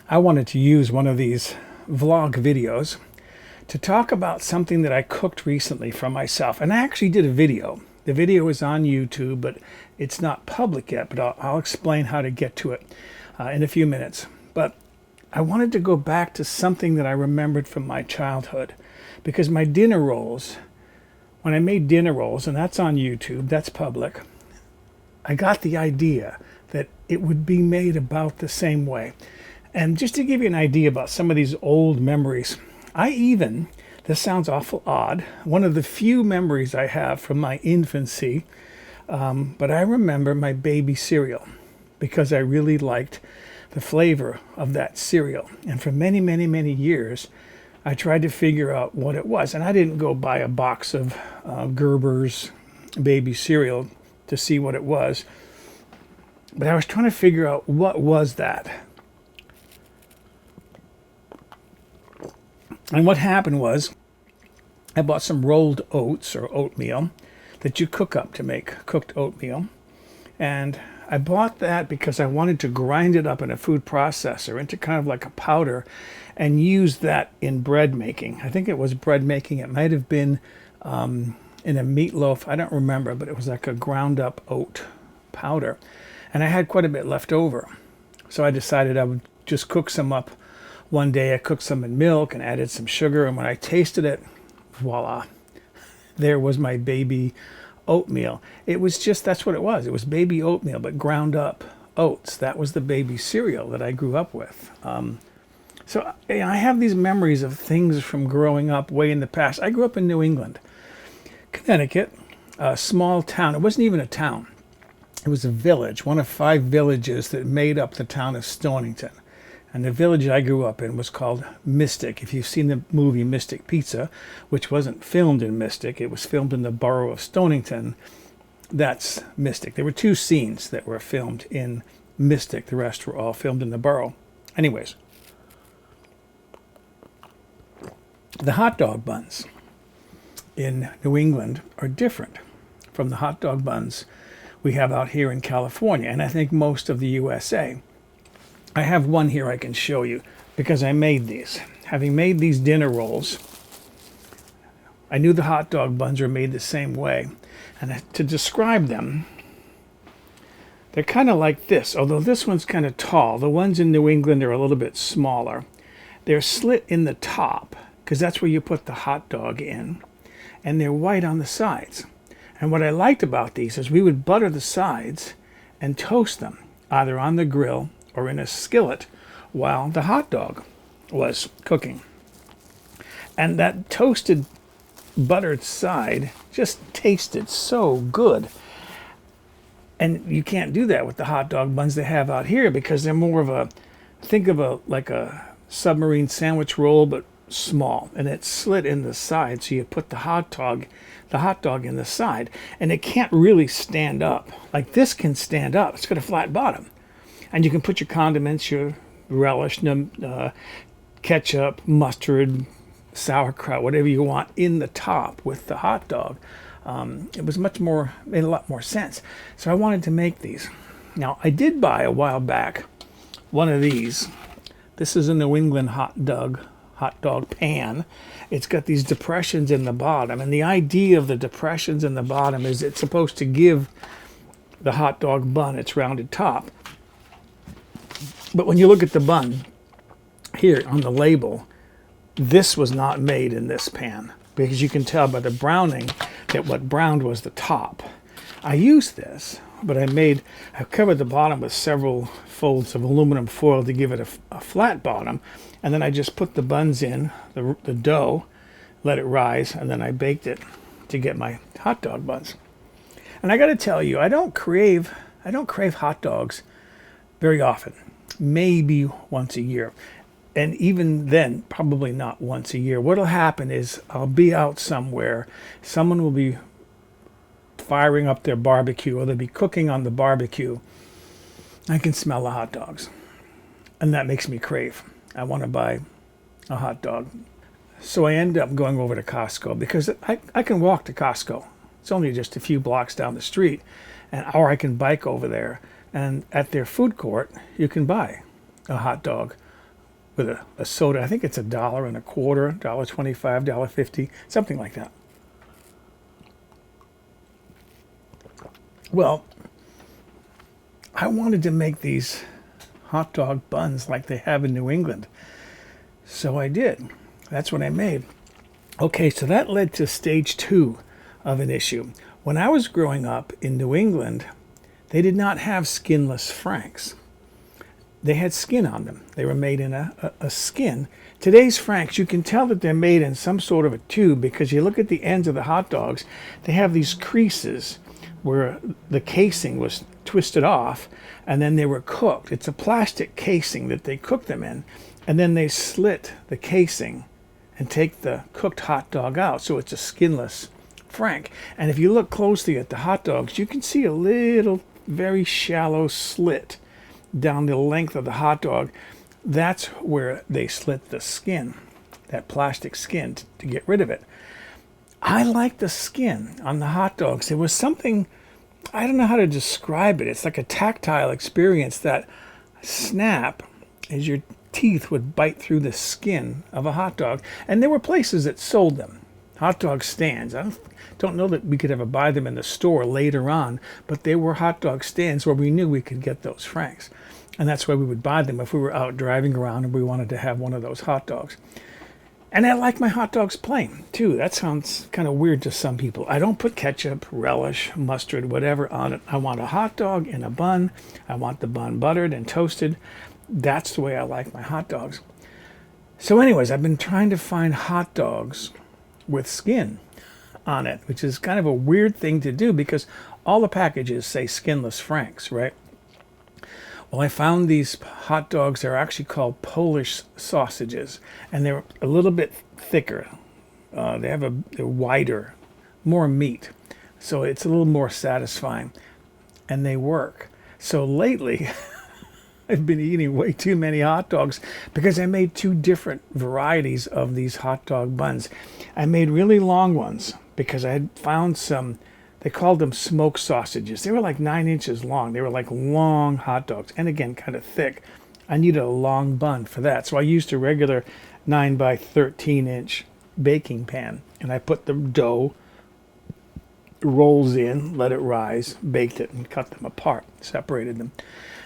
I wanted to use one of these vlog videos to talk about something that I cooked recently for myself. And I actually did a video. The video is on YouTube, but it's not public yet, but I'll explain how to get to it in a few minutes. But I wanted to go back to something that I remembered from my childhood, because my dinner rolls, when I made dinner rolls, and that's on YouTube, that's public, I got the idea that it would be made about the same way. And just to give you an idea about some of these old memories, this sounds awful odd, one of the few memories I have from my infancy, but I remember my baby cereal because I really liked the flavor of that cereal. And for many, many, many years, I tried to figure out what it was. And I didn't go buy a box of Gerber's baby cereal to see what it was, but I was trying to figure out what was that. And what happened was I bought some rolled oats or oatmeal that you cook up to make cooked oatmeal. And I bought that because I wanted to grind it up in a food processor into kind of like a powder and use that in bread making. I think it was bread making. It might have been in a meatloaf. I don't remember, but it was like a ground up oat powder. And I had quite a bit left over. So I decided I would just cook some up. One day I cooked some in milk and added some sugar, and when I tasted it, voila, there was my baby oatmeal. It was just, that's what it was. It was baby oatmeal, but ground up oats. That was the baby cereal that I grew up with. So I have these memories of things from growing up way in the past. I grew up in New England, Connecticut, a small town. It wasn't even a town. It was a village, one of 5 villages that made up the town of Stonington. And the village I grew up in was called Mystic. If you've seen the movie Mystic Pizza, which wasn't filmed in Mystic, it was filmed in the borough of Stonington, that's Mystic. There were 2 scenes that were filmed in Mystic. The rest were all filmed in the borough. Anyways, the hot dog buns in New England are different from the hot dog buns we have out here in California, and I think most of the USA. I have one here I can show you because I made these. Having made these dinner rolls, I knew the hot dog buns were made the same way. And to describe them, they're kind of like this, although this one's kind of tall. The ones in New England are a little bit smaller. They're slit in the top because that's where you put the hot dog in, and they're white on the sides. And what I liked about these is we would butter the sides and toast them either on the grill or in a skillet while the hot dog was cooking. And that toasted buttered side just tasted so good. And you can't do that with the hot dog buns they have out here because they're more of a, think of like a submarine sandwich roll, but small. And it's slit in the side, so you put the hot dog in the side. And it can't really stand up. Like this can stand up. It's got a flat bottom. And you can put your condiments, your relish, ketchup, mustard, sauerkraut, whatever you want in the top with the hot dog. It was made a lot more sense. So I wanted to make these. Now, I did buy a while back one of these. This is a New England hot dog pan. It's got these depressions in the bottom. And the idea of the depressions in the bottom is it's supposed to give the hot dog bun its rounded top. But when you look at the bun here on the label, this was not made in this pan because you can tell by the browning that what browned was the top. I used this, but I covered the bottom with several folds of aluminum foil to give it a flat bottom, and then I just put the buns in, the dough, let it rise, and then I baked it to get my hot dog buns. And I got to tell you, I don't crave hot dogs very often. Maybe once a year. And even then, probably not once a year. What'll happen is I'll be out somewhere. Someone will be firing up their barbecue, or they'll be cooking on the barbecue. I can smell the hot dogs. And that makes me crave. I want to buy a hot dog. So I end up going over to Costco because I can walk to Costco. It's only just a few blocks down the street. Or I can bike over there. And at their food court, you can buy a hot dog with a soda. I think it's $1.25, $1.25, $1.50, something like that. Well, I wanted to make these hot dog buns like they have in New England. So I did. That's what I made. Okay, so that led to stage 2 of an issue. When I was growing up in New England, they did not have skinless Franks. They had skin on them. They were made in a skin. Today's Franks, you can tell that they're made in some sort of a tube because you look at the ends of the hot dogs, they have these creases where the casing was twisted off and then they were cooked. It's a plastic casing that they cook them in, and then they slit the casing and take the cooked hot dog out, so it's a skinless Frank. And if you look closely at the hot dogs, you can see a little very shallow slit down the length of the hot dog. That's where they slit the skin, that plastic skin, to get rid of it. I like the skin on the hot dogs. There was something, I don't know how to describe it. It's like a tactile experience, that snap as your teeth would bite through the skin of a hot dog. And there were places that sold them, hot dog stands. I don't know that we could ever buy them in the store later on, but they were hot dog stands where we knew we could get those Franks. And that's why we would buy them if we were out driving around and we wanted to have one of those hot dogs. And I like my hot dogs plain, too. That sounds kind of weird to some people. I don't put ketchup, relish, mustard, whatever on it. I want a hot dog in a bun. I want the bun buttered and toasted. That's the way I like my hot dogs. So anyways, I've been trying to find hot dogs with skin on it, which is kind of a weird thing to do because all the packages say skinless Franks, right? Well, I found these hot dogs. They're actually called Polish sausages, and they're a little bit thicker. They're wider, more meat, so it's a little more satisfying, and they work. So lately, I've been eating way too many hot dogs because I made 2 different varieties of these hot dog buns. I made really long ones because I had found some. They called them smoked sausages. They were like 9 inches long. They were like long hot dogs. And again, kind of thick. I needed a long bun for that. So I used a regular 9 by 13 inch baking pan. And I put the dough rolls in, let it rise, baked it, and cut them apart, separated them.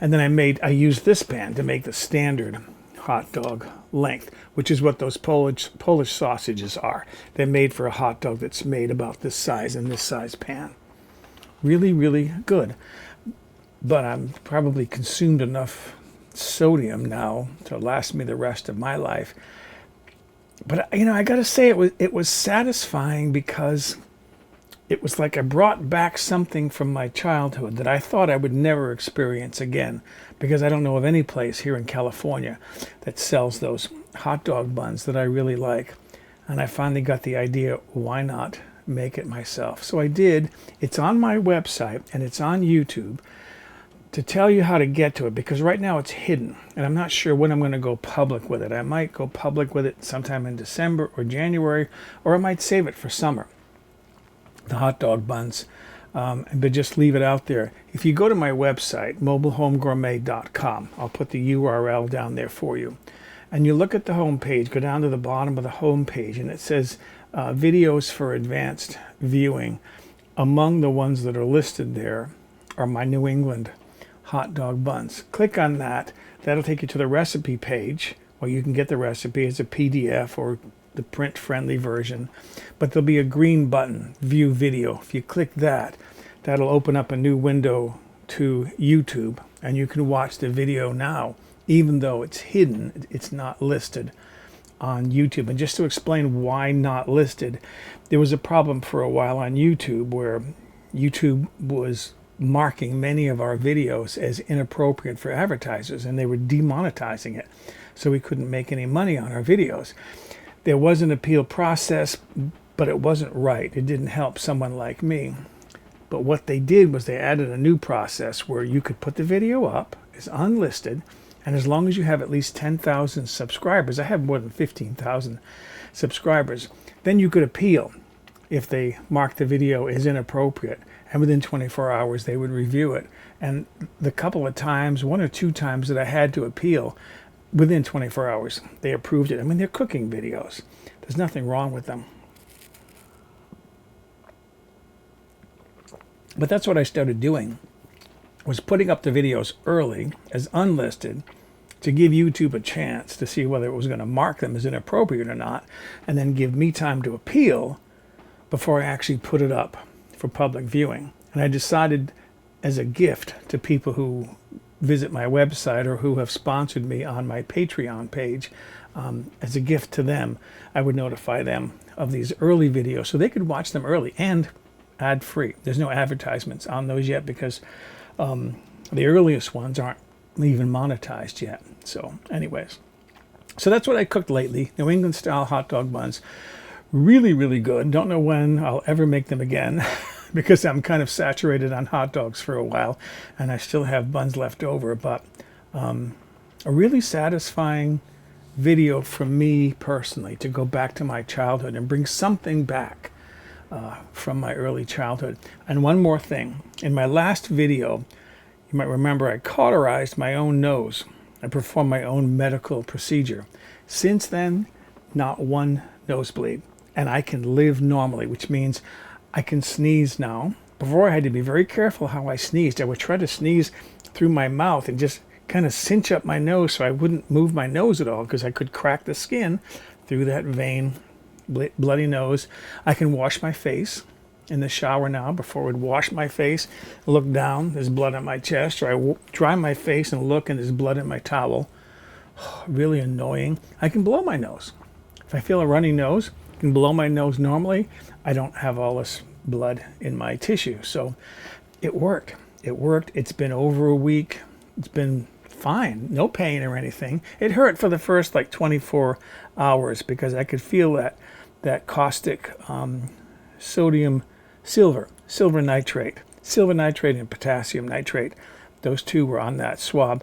And then I used this pan to make the standard hot dog length, which is what those Polish sausages are. They're made for a hot dog that's made about this size in this size pan. Really, really good. But I'm probably consumed enough sodium now to last me the rest of my life. But I got to say it was satisfying because it was like I brought back something from my childhood that I thought I would never experience again, because I don't know of any place here in California that sells those hot dog buns that I really like. And I finally got the idea, why not make it myself? So I did. It's on my website and it's on YouTube to tell you how to get to it, because right now it's hidden and I'm not sure when I'm going to go public with it. I might go public with it sometime in December or January, or I might save it for summer. The hot dog buns, but just leave it out there. If you go to my website, mobilehomegourmet.com, I'll put the URL down there for you, and you look at the home page, go down to the bottom of the home page, and it says videos for advanced viewing. Among the ones that are listed there are my New England hot dog buns. Click on that. That'll take you to the recipe page where you can get the recipe as a PDF or the print-friendly version, but there'll be a green button, View Video. If you click that, that'll open up a new window to YouTube, and you can watch the video now, even though it's hidden, it's not listed on YouTube. And just to explain why not listed, there was a problem for a while on YouTube where YouTube was marking many of our videos as inappropriate for advertisers, and they were demonetizing it, so we couldn't make any money on our videos. There was an appeal process, but it wasn't right. It didn't help someone like me. But what they did was they added a new process where you could put the video up as unlisted, and as long as you have at least 10,000 subscribers, I have more than 15,000 subscribers, then you could appeal if they marked the video as inappropriate, and within 24 hours they would review it. And the couple of times, 1 or 2 times that I had to appeal, within 24 hours, they approved it. I mean, they're cooking videos. There's nothing wrong with them. But that's what I started doing, was putting up the videos early as unlisted to give YouTube a chance to see whether it was going to mark them as inappropriate or not, and then give me time to appeal before I actually put it up for public viewing. And I decided, as a gift to people who visit my website or who have sponsored me on my Patreon page, as a gift to them, I would notify them of these early videos so they could watch them early and ad-free. There's no advertisements on those yet because the earliest ones aren't even monetized yet. So anyways, so that's what I cooked lately. New England style hot dog buns. Really, really good. Don't know when I'll ever make them again because I'm kind of saturated on hot dogs for a while and I still have buns left over. But a really satisfying video for me personally to go back to my childhood and bring something back from my early childhood. And one more thing. In my last video, you might remember I cauterized my own nose. I performed my own medical procedure. Since then, not one nosebleed. And I can live normally, which means I can sneeze now. Before, I had to be very careful how I sneezed. I would try to sneeze through my mouth and just kind of cinch up my nose so I wouldn't move my nose at all because I could crack the skin through that vein, bloody nose. I can wash my face in the shower now. Before I would wash my face, look down, there's blood on my chest, or I dry my face and look and there's blood in my towel. Really annoying. I can blow my nose. If I feel a runny nose, I can blow my nose normally. I don't have all this blood in my tissue. So it worked. It worked. It's been over a week. It's been fine. No pain or anything. It hurt for the first like 24 hours because I could feel that caustic silver nitrate and potassium nitrate. Those two were on that swab.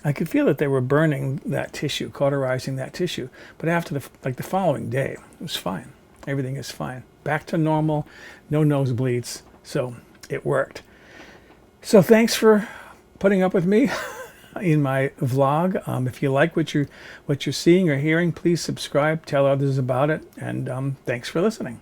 I could feel that they were burning that tissue, cauterizing that tissue. But after the following day, it was fine. Everything is fine. Back to normal, no nosebleeds. So it worked. So thanks for putting up with me in my vlog. If you like what you're seeing or hearing, please subscribe, tell others about it, and thanks for listening.